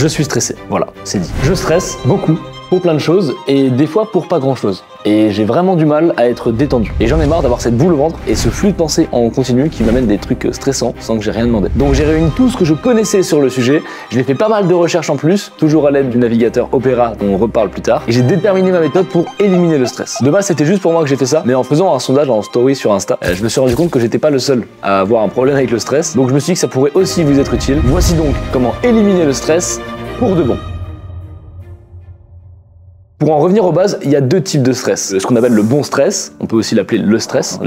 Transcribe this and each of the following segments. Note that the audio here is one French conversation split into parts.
Je suis stressé, voilà, c'est dit. Je stresse beaucoup pour plein de choses et des fois pour pas grand chose. Et j'ai vraiment du mal à être détendu. Et j'en ai marre d'avoir cette boule au ventre et ce flux de pensée en continu qui m'amène des trucs stressants sans que j'ai rien demandé. Donc j'ai réuni tout ce que je connaissais sur le sujet, j'ai fait pas mal de recherches en plus, toujours à l'aide du navigateur Opera dont on reparle plus tard, et j'ai déterminé ma méthode pour éliminer le stress. De base c'était juste pour moi que j'ai fait ça, mais en faisant un sondage en story sur Insta, je me suis rendu compte que j'étais pas le seul à avoir un problème avec le stress, donc je me suis dit que ça pourrait aussi vous être utile. Voici donc comment éliminer le stress pour de bon. Pour en revenir aux bases, il y a deux types de stress. Ce qu'on appelle le bon stress, on peut aussi l'appeler le stress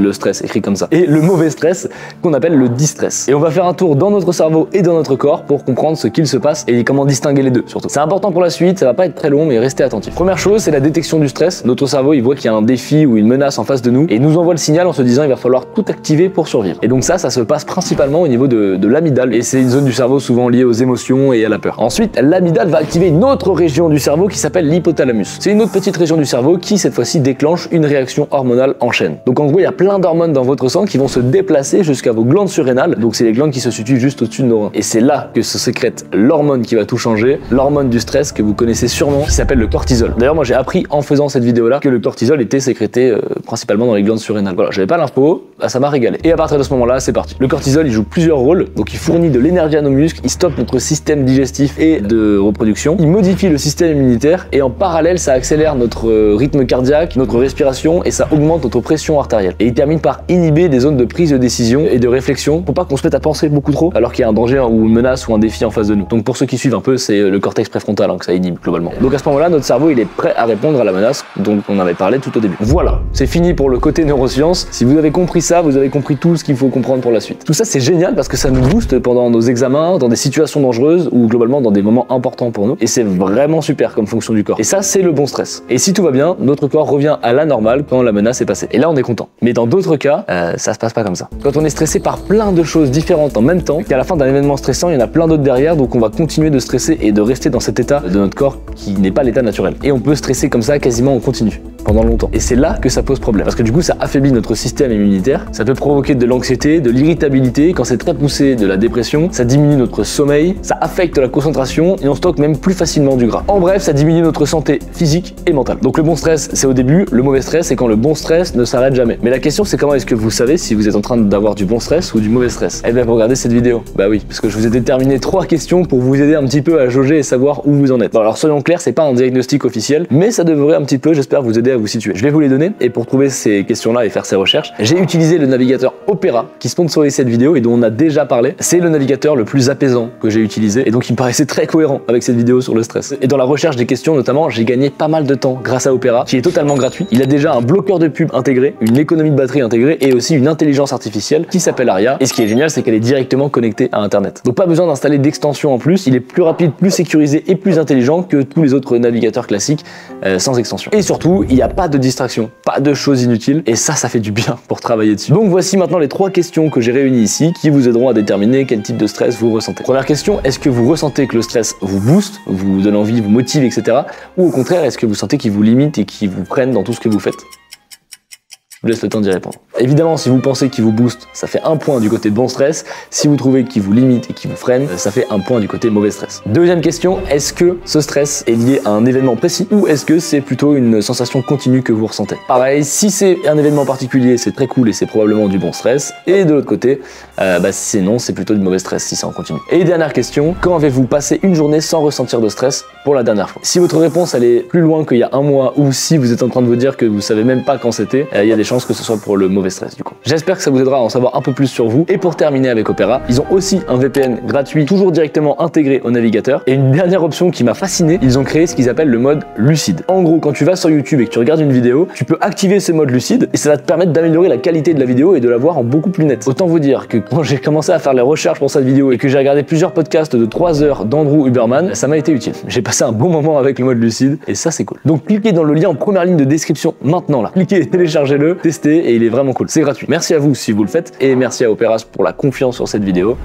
écrit comme ça, et le mauvais stress qu'on appelle le distress. Et on va faire un tour dans notre cerveau et dans notre corps pour comprendre ce qu'il se passe et comment distinguer les deux surtout. C'est important pour la suite, ça va pas être très long mais restez attentifs. Première chose, c'est la détection du stress. Notre cerveau, il voit qu'il y a un défi ou une menace en face de nous et nous envoie le signal en se disant il va falloir tout activer pour survivre. Et donc ça se passe principalement au niveau de l'amygdale et c'est une zone du cerveau souvent liée aux émotions et à la peur. Ensuite, l'amygdale va activer une autre région du cerveau qui s'appelle l'hypothalamus. C'est une autre petite région du cerveau qui cette fois-ci déclenche une réaction hormonale en chaîne. Donc en gros il y a plein d'hormones dans votre sang qui vont se déplacer jusqu'à vos glandes surrénales, donc c'est les glandes qui se situent juste au-dessus de nos reins. Et c'est là que se sécrète l'hormone qui va tout changer, l'hormone du stress que vous connaissez sûrement, qui s'appelle le cortisol. D'ailleurs moi j'ai appris en faisant cette vidéo là que le cortisol était sécrété principalement dans les glandes surrénales. Voilà, j'avais pas l'info, ça m'a régalé. Et à partir de ce moment là c'est parti. Le cortisol il joue plusieurs rôles, donc il fournit de l'énergie à nos muscles, il stoppe notre système digestif et de reproduction, il modifie le système immunitaire et en parallèle ça accélère notre rythme cardiaque, notre respiration et ça augmente notre pression artérielle. Et il termine par inhiber des zones de prise de décision et de réflexion pour pas qu'on se mette à penser beaucoup trop alors qu'il y a un danger ou une menace ou un défi en face de nous. Donc pour ceux qui suivent un peu, c'est le cortex préfrontal que ça inhibe globalement. Donc à ce moment-là, notre cerveau il est prêt à répondre à la menace dont on avait parlé tout au début. Voilà, c'est fini pour le côté neurosciences. Si vous avez compris ça, vous avez compris tout ce qu'il faut comprendre pour la suite. Tout ça c'est génial parce que ça nous booste pendant nos examens, dans des situations dangereuses ou globalement dans des moments importants pour nous et c'est vraiment super comme fonction du corps. Et ça c'est le bon stress. Et si tout va bien, notre corps revient à la normale quand la menace est passée. Et là, on est content. Mais dans d'autres cas, ça se passe pas comme ça. Quand on est stressé par plein de choses différentes en même temps, qu'à la fin d'un événement stressant, il y en a plein d'autres derrière, donc on va continuer de stresser et de rester dans cet état de notre corps qui n'est pas l'état naturel. Et on peut stresser comme ça quasiment en continu pendant longtemps. Et c'est là que ça pose problème. Parce que du coup, ça affaiblit notre système immunitaire, ça peut provoquer de l'anxiété, de l'irritabilité, quand c'est très poussé, de la dépression, ça diminue notre sommeil, ça affecte la concentration et on stocke même plus facilement du gras. En bref, ça diminue notre santé physique et mentale. Donc le bon stress, c'est au début, le mauvais stress, c'est quand le bon stress ne s'arrête jamais. Mais la question, c'est comment est-ce que vous savez si vous êtes en train d'avoir du bon stress ou du mauvais stress? Eh bien, vous regardez cette vidéo. Bah oui, parce que je vous ai déterminé 3 questions pour vous aider un petit peu à jauger et savoir où vous en êtes. Bon, alors soyons clairs, c'est pas un diagnostic officiel, mais ça devrait un petit peu, j'espère, vous aider à vous situer. Je vais vous les donner et pour trouver ces questions-là et faire ces recherches, j'ai utilisé le navigateur Opera qui sponsorise cette vidéo et dont on a déjà parlé. C'est le navigateur le plus apaisant que j'ai utilisé et donc il me paraissait très cohérent avec cette vidéo sur le stress. Et dans la recherche des questions notamment, j'ai gagné pas mal de temps grâce à Opera qui est totalement gratuit. Il a déjà un bloqueur de pub intégré, une économie de batterie intégrée et aussi une intelligence artificielle qui s'appelle Aria. Et ce qui est génial, c'est qu'elle est directement connectée à Internet. Donc pas besoin d'installer d'extension en plus, il est plus rapide, plus sécurisé et plus intelligent que tous les autres navigateurs classiques sans extension. Et surtout, il n'y a pas de distraction, pas de choses inutiles et ça fait du bien pour travailler dessus. Donc voici maintenant les 3 questions que j'ai réunies ici qui vous aideront à déterminer quel type de stress vous ressentez. Première question, est-ce que vous ressentez que le stress vous booste, vous donne envie, vous motive, etc. Ou au contraire, est-ce que vous sentez qu'il vous limite et qu'il vous freine dans tout ce que vous faites? Je vous laisse le temps d'y répondre. Évidemment, si vous pensez qu'il vous booste, ça fait 1 point du côté bon stress. Si vous trouvez qu'il vous limite et qu'il vous freine, ça fait 1 point du côté mauvais stress. Deuxième question, est-ce que ce stress est lié à un événement précis ou est-ce que c'est plutôt une sensation continue que vous ressentez? Pareil, si c'est un événement particulier, c'est très cool et c'est probablement du bon stress. Et de l'autre côté, si non, c'est plutôt du mauvais stress si c'est en continu. Et dernière question, quand avez-vous passé une journée sans ressentir de stress pour la dernière fois? Si votre réponse elle est plus loin qu'il y a 1 mois ou si vous êtes en train de vous dire que vous savez même pas quand c'était, il y a des chances que ce soit pour le mauvais stress du coup. J'espère que ça vous aidera à en savoir un peu plus sur vous. Et pour terminer avec Opera, ils ont aussi un VPN gratuit, toujours directement intégré au navigateur. Et une dernière option qui m'a fasciné, ils ont créé ce qu'ils appellent le mode lucide. En gros, quand tu vas sur YouTube et que tu regardes une vidéo, tu peux activer ce mode lucide et ça va te permettre d'améliorer la qualité de la vidéo et de la voir en beaucoup plus net. Autant vous dire que quand j'ai commencé à faire les recherches pour cette vidéo et que j'ai regardé plusieurs podcasts de 3 heures d'Andrew Huberman, ça m'a été utile. J'ai passé un bon moment avec le mode lucide et ça c'est cool. Donc cliquez dans le lien en première ligne de description maintenant là. Cliquez, téléchargez-le, testez et il est vraiment cool. C'est gratuit. Merci à vous si vous le faites et merci à Opera pour la confiance sur cette vidéo.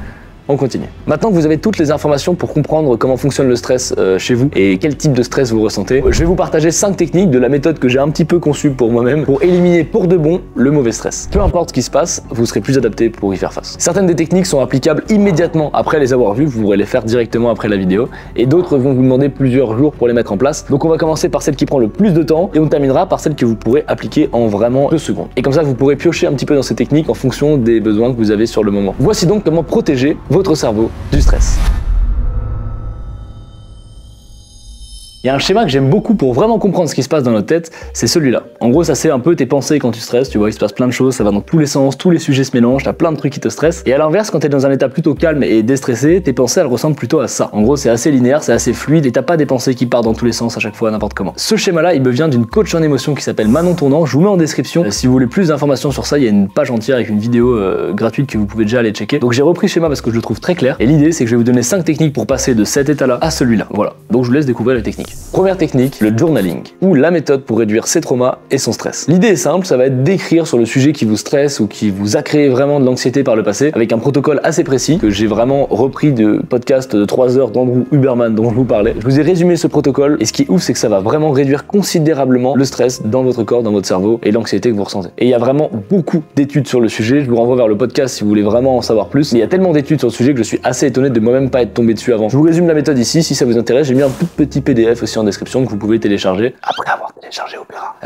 on continue. Maintenant que vous avez toutes les informations pour comprendre comment fonctionne le stress chez vous et quel type de stress vous ressentez, je vais vous partager 5 techniques de la méthode que j'ai un petit peu conçue pour moi-même pour éliminer pour de bon le mauvais stress. Peu importe ce qui se passe, vous serez plus adapté pour y faire face. Certaines des techniques sont applicables immédiatement après les avoir vues, vous pourrez les faire directement après la vidéo, et d'autres vont vous demander plusieurs jours pour les mettre en place. Donc on va commencer par celle qui prend le plus de temps et on terminera par celle que vous pourrez appliquer en vraiment 2 secondes. Et comme ça, vous pourrez piocher un petit peu dans ces techniques en fonction des besoins que vous avez sur le moment. Voici donc comment protéger votre cerveau du stress. Il y a un schéma que j'aime beaucoup pour vraiment comprendre ce qui se passe dans notre tête, c'est celui-là. En gros, ça c'est un peu tes pensées quand tu stresses, tu vois, il se passe plein de choses, ça va dans tous les sens, tous les sujets se mélangent, t'as plein de trucs qui te stressent. Et à l'inverse, quand t'es dans un état plutôt calme et déstressé, tes pensées elles ressemblent plutôt à ça. En gros, c'est assez linéaire, c'est assez fluide et t'as pas des pensées qui partent dans tous les sens à chaque fois, n'importe comment. Ce schéma-là, il me vient d'une coach en émotion qui s'appelle Manon Tournant, je vous mets en description. Si vous voulez plus d'informations sur ça, il y a une page entière avec une vidéo gratuite que vous pouvez déjà aller checker. Donc j'ai repris ce schéma parce que je le trouve très clair. Et l'idée, c'est que je vais vous donner 5 techniques pour passer de cet état-là à celui-là. Voilà. Donc je vous laisse découvrir les techniques. Première technique, le journaling, ou la méthode pour réduire ses traumas et son stress. L'idée est simple, ça va être d'écrire sur le sujet qui vous stresse ou qui vous a créé vraiment de l'anxiété par le passé, avec un protocole assez précis, que j'ai vraiment repris de podcast de 3 heures d'Andrew Huberman dont je vous parlais. Je vous ai résumé ce protocole, et ce qui est ouf, c'est que ça va vraiment réduire considérablement le stress dans votre corps, dans votre cerveau, et l'anxiété que vous ressentez. Et il y a vraiment beaucoup d'études sur le sujet, je vous renvoie vers le podcast si vous voulez vraiment en savoir plus. Il y a tellement d'études sur le sujet que je suis assez étonné de moi-même pas être tombé dessus avant. Je vous résume la méthode ici, si ça vous intéresse, j'ai mis un tout petit PDF aussi en description que vous pouvez télécharger après avoir téléchargé Opera.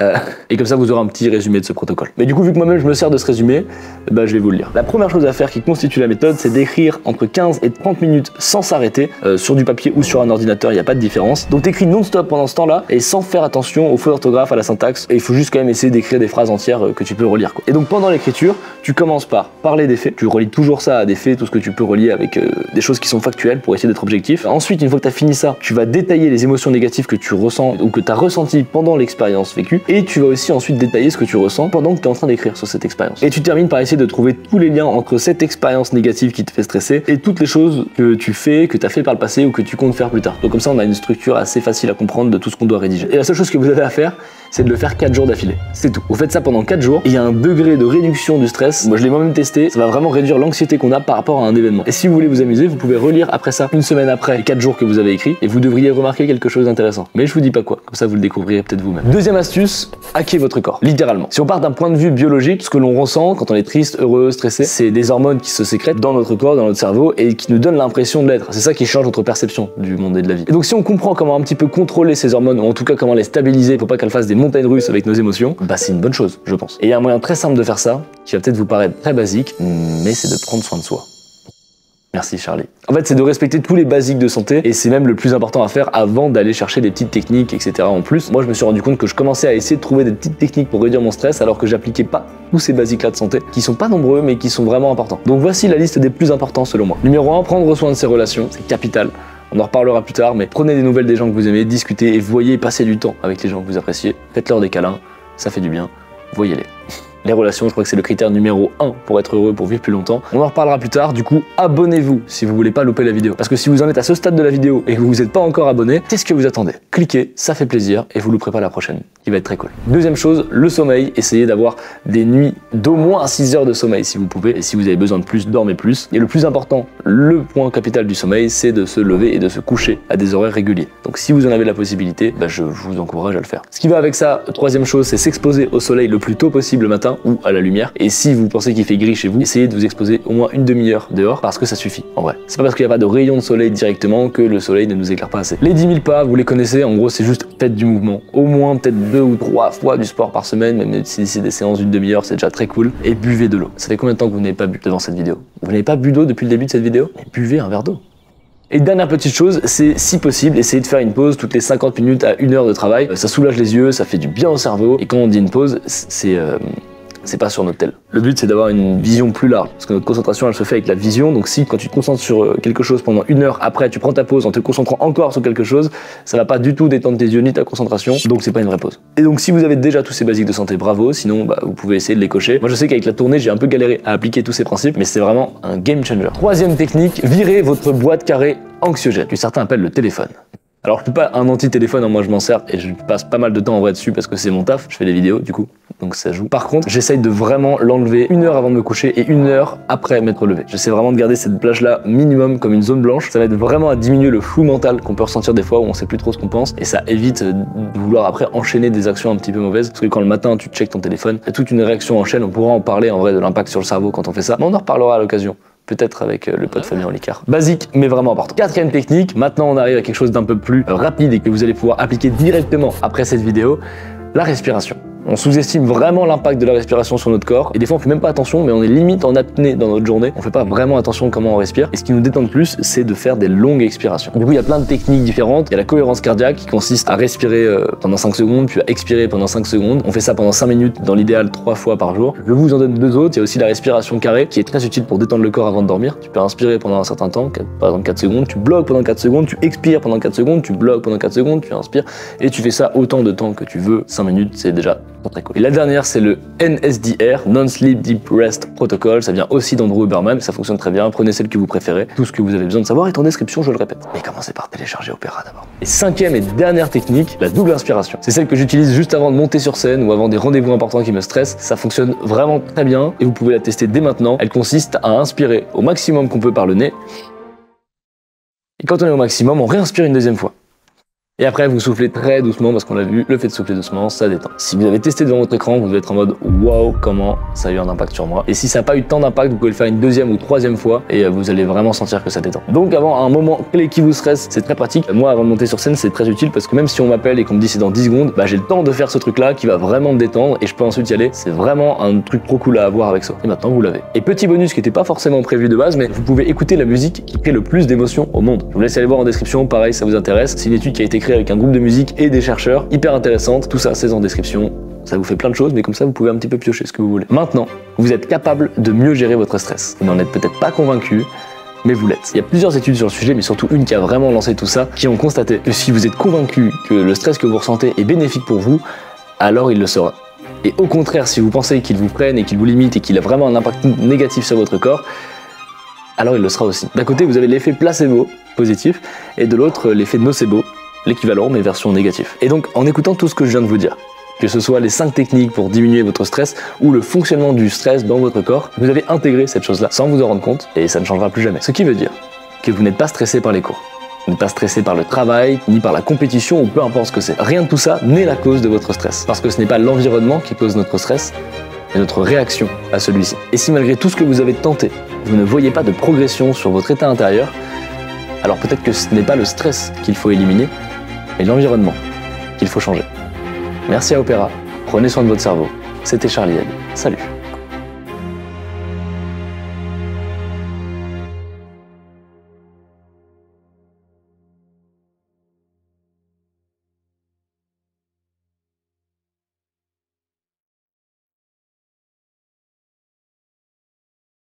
Et comme ça, vous aurez un petit résumé de ce protocole. Mais du coup, vu que moi-même je me sers de ce résumé, bah, je vais vous le lire. La première chose à faire qui constitue la méthode, c'est d'écrire entre 15 et 30 minutes sans s'arrêter, sur du papier ou sur un ordinateur, il n'y a pas de différence. Donc t'écris non-stop pendant ce temps-là et sans faire attention aux fautes d'orthographe, à la syntaxe. Et il faut juste quand même essayer d'écrire des phrases entières que tu peux relire, quoi. Et donc pendant l'écriture, tu commences par parler des faits. Tu relis toujours ça à des faits, tout ce que tu peux relier avec des choses qui sont factuelles pour essayer d'être objectif. Ensuite, une fois que tu as fini ça, tu vas détailler les émotions négatives que tu ressens ou que tu as ressenti pendant l'expérience vécue, et tu vas aussi ensuite détailler ce que tu ressens pendant que tu es en train d'écrire sur cette expérience. Et tu termines par essayer de trouver tous les liens entre cette expérience négative qui te fait stresser et toutes les choses que tu fais, que tu as fait par le passé ou que tu comptes faire plus tard. Donc comme ça, on a une structure assez facile à comprendre de tout ce qu'on doit rédiger. Et la seule chose que vous avez à faire, c'est de le faire 4 jours d'affilée. C'est tout. Vous faites ça pendant 4 jours, et il y a un degré de réduction du stress. Moi, je l'ai moi-même testé, ça va vraiment réduire l'anxiété qu'on a par rapport à un événement. Et si vous voulez vous amuser, vous pouvez relire après ça, une semaine après les 4 jours que vous avez écrit, et vous devriez remarquer quelque chose d'intéressant. Mais je vous dis pas quoi, comme ça vous le découvrirez peut-être vous-même. Deuxième astuce, hacker votre corps, littéralement. Si on part d'un point de vue biologique, ce que l'on ressent quand on est triste, heureux, stressé, c'est des hormones qui se sécrètent dans notre corps, dans notre cerveau, et qui nous donnent l'impression de l'être. C'est ça qui change notre perception du monde et de la vie. Et donc si on comprend comment un petit peu contrôler ces hormones, ou en tout cas comment les stabiliser pour pas qu'elles fassent des montagnes russes avec nos émotions, bah c'est une bonne chose, je pense. Et il y a un moyen très simple de faire ça, qui va peut-être vous paraître très basique, mais c'est de prendre soin de soi. Merci Charlie. En fait, c'est de respecter tous les basiques de santé, et c'est même le plus important à faire avant d'aller chercher des petites techniques, etc. En plus, moi je me suis rendu compte que je commençais à essayer de trouver des petites techniques pour réduire mon stress, alors que j'appliquais pas tous ces basiques-là de santé, qui sont pas nombreux, mais qui sont vraiment importants. Donc voici la liste des plus importants selon moi. Numéro 1, prendre soin de ses relations, c'est capital. On en reparlera plus tard, mais prenez des nouvelles des gens que vous aimez, discutez et voyez passer du temps avec les gens que vous appréciez. Faites-leur des câlins, ça fait du bien, voyez-les. Les relations, je crois que c'est le critère numéro 1 pour être heureux, pour vivre plus longtemps. On en reparlera plus tard, du coup, abonnez-vous si vous voulez pas louper la vidéo. Parce que si vous en êtes à ce stade de la vidéo et que vous n'êtes pas encore abonné, qu'est-ce que vous attendez? Cliquez, ça fait plaisir et vous louperez pas la prochaine, qui va être très cool. Deuxième chose, le sommeil. Essayez d'avoir des nuits d'au moins 6 heures de sommeil si vous pouvez. Et si vous avez besoin de plus, dormez plus. Et le plus important, le point capital du sommeil, c'est de se lever et de se coucher à des horaires réguliers. Donc si vous en avez la possibilité, bah, je vous encourage à le faire. Ce qui va avec ça, troisième chose, c'est s'exposer au soleil le plus tôt possible le matin ou à la lumière. Et si vous pensez qu'il fait gris chez vous, essayez de vous exposer au moins une demi-heure dehors, parce que ça suffit, en vrai. C'est pas parce qu'il n'y a pas de rayon de soleil directement que le soleil ne nous éclaire pas assez. Les 10 000 pas, vous les connaissez, en gros c'est juste faites du mouvement. Au moins peut-être 2 ou 3 fois du sport par semaine, même si c'est des séances d'une demi-heure, c'est déjà très cool. Et buvez de l'eau. Ça fait combien de temps que vous n'avez pas bu devant cette vidéo? Vous n'avez pas bu d'eau depuis le début de cette vidéo? Mais buvez un verre d'eau. Et dernière petite chose, c'est si possible, essayez de faire une pause toutes les 50 minutes à 1 heure de travail. Ça soulage les yeux, ça fait du bien au cerveau. Et quand on dit une pause, c'est pas sur notre tel. Le but c'est d'avoir une vision plus large, parce que notre concentration elle se fait avec la vision, donc si quand tu te concentres sur quelque chose pendant 1 heure, après tu prends ta pause en te concentrant encore sur quelque chose, ça va pas du tout détendre tes yeux ni ta concentration, donc c'est pas une vraie pause. Et donc si vous avez déjà tous ces basiques de santé, bravo, sinon bah, vous pouvez essayer de les cocher. Moi je sais qu'avec la tournée j'ai un peu galéré à appliquer tous ces principes, mais c'est vraiment un game changer. Troisième technique, virez votre boîte carrée anxiogène, que certains appellent le téléphone. Alors je suis pas un anti-téléphone, hein, moi je m'en sers et je passe pas mal de temps en vrai dessus parce que c'est mon taf, je fais des vidéos du coup, donc ça joue. Par contre, j'essaye de vraiment l'enlever 1 heure avant de me coucher et 1 heure après m'être levé. J'essaie vraiment de garder cette plage là minimum comme une zone blanche, ça va être vraiment à diminuer le flou mental qu'on peut ressentir des fois où on sait plus trop ce qu'on pense et ça évite de vouloir après enchaîner des actions un petit peu mauvaises parce que quand le matin tu checkes ton téléphone, il y a toute une réaction en chaîne, on pourra en parler en vrai de l'impact sur le cerveau quand on fait ça, mais on en reparlera à l'occasion. Peut-être avec le pote Fabien Olicard. Basique, mais vraiment important. 4e technique, maintenant on arrive à quelque chose d'un peu plus rapide et que vous allez pouvoir appliquer directement après cette vidéo, la respiration. On sous-estime vraiment l'impact de la respiration sur notre corps et des fois on fait même pas attention mais on est limite en apnée dans notre journée. On fait pas vraiment attention à comment on respire et ce qui nous détend le plus c'est de faire des longues expirations. Du coup il y a plein de techniques différentes. Il y a la cohérence cardiaque qui consiste à respirer pendant 5 secondes puis à expirer pendant 5 secondes. On fait ça pendant 5 minutes dans l'idéal 3 fois par jour. Je vous en donne 2 autres. Il y a aussi la respiration carrée qui est très utile pour détendre le corps avant de dormir. Tu peux inspirer pendant un certain temps, par exemple 4 secondes, tu bloques pendant 4 secondes, tu expires pendant 4 secondes, tu bloques pendant 4 secondes, tu inspires et tu fais ça autant de temps que tu veux. 5 minutes c'est déjà très cool. Et la dernière c'est le NSDR, Non-Sleep Deep Rest Protocol, ça vient aussi d'Andrew Huberman, ça fonctionne très bien, prenez celle que vous préférez, tout ce que vous avez besoin de savoir est en description, je le répète. Mais commencez par télécharger Opera d'abord. Et 5e et dernière technique, la double inspiration. C'est celle que j'utilise juste avant de monter sur scène ou avant des rendez-vous importants qui me stressent, ça fonctionne vraiment très bien et vous pouvez la tester dès maintenant. Elle consiste à inspirer au maximum qu'on peut par le nez, et quand on est au maximum, on réinspire une deuxième fois. Et après, vous soufflez très doucement parce qu'on l'a vu, le fait de souffler doucement, ça détend. Si vous avez testé devant votre écran, vous devez être en mode waouh, comment ça a eu un impact sur moi. Et si ça n'a pas eu tant d'impact, vous pouvez le faire une 2e ou 3e fois et vous allez vraiment sentir que ça détend. Donc, avant un moment clé qui vous stresse, c'est très pratique. Moi, avant de monter sur scène, c'est très utile parce que même si on m'appelle et qu'on me dit c'est dans 10 secondes, bah, j'ai le temps de faire ce truc-là qui va vraiment me détendre et je peux ensuite y aller. C'est vraiment un truc trop cool à avoir avec ça. Et maintenant, vous l'avez. Et petit bonus qui n'était pas forcément prévu de base, mais vous pouvez écouter la musique qui crée le plus d'émotions au monde. Je vous laisse aller voir en description. Pareil, ça vous intéresse. C'est une étude qui a été créée avec un groupe de musique et des chercheurs, hyper intéressante, tout ça c'est en description, ça vous fait plein de choses mais comme ça vous pouvez un petit peu piocher ce que vous voulez. Maintenant, vous êtes capable de mieux gérer votre stress. Vous n'en êtes peut-être pas convaincu, mais vous l'êtes. Il y a plusieurs études sur le sujet, mais surtout une qui a vraiment lancé tout ça, qui ont constaté que si vous êtes convaincu que le stress que vous ressentez est bénéfique pour vous, alors il le sera. Et au contraire, si vous pensez qu'il vous freine et qu'il vous limite et qu'il a vraiment un impact négatif sur votre corps, alors il le sera aussi. D'un côté, vous avez l'effet placebo, positif, et de l'autre, l'effet nocebo, l'équivalent mais version négative. Et donc en écoutant tout ce que je viens de vous dire, que ce soit les 5 techniques pour diminuer votre stress ou le fonctionnement du stress dans votre corps, vous avez intégré cette chose-là sans vous en rendre compte et ça ne changera plus jamais. Ce qui veut dire que vous n'êtes pas stressé par les cours, vous n'êtes pas stressé par le travail, ni par la compétition ou peu importe ce que c'est. Rien de tout ça n'est la cause de votre stress. Parce que ce n'est pas l'environnement qui cause notre stress, mais notre réaction à celui-ci. Et si malgré tout ce que vous avez tenté, vous ne voyez pas de progression sur votre état intérieur, alors peut-être que ce n'est pas le stress qu'il faut éliminer, mais l'environnement qu'il faut changer. Merci à Opera, prenez soin de votre cerveau. C'était Charlie Ed. Salut.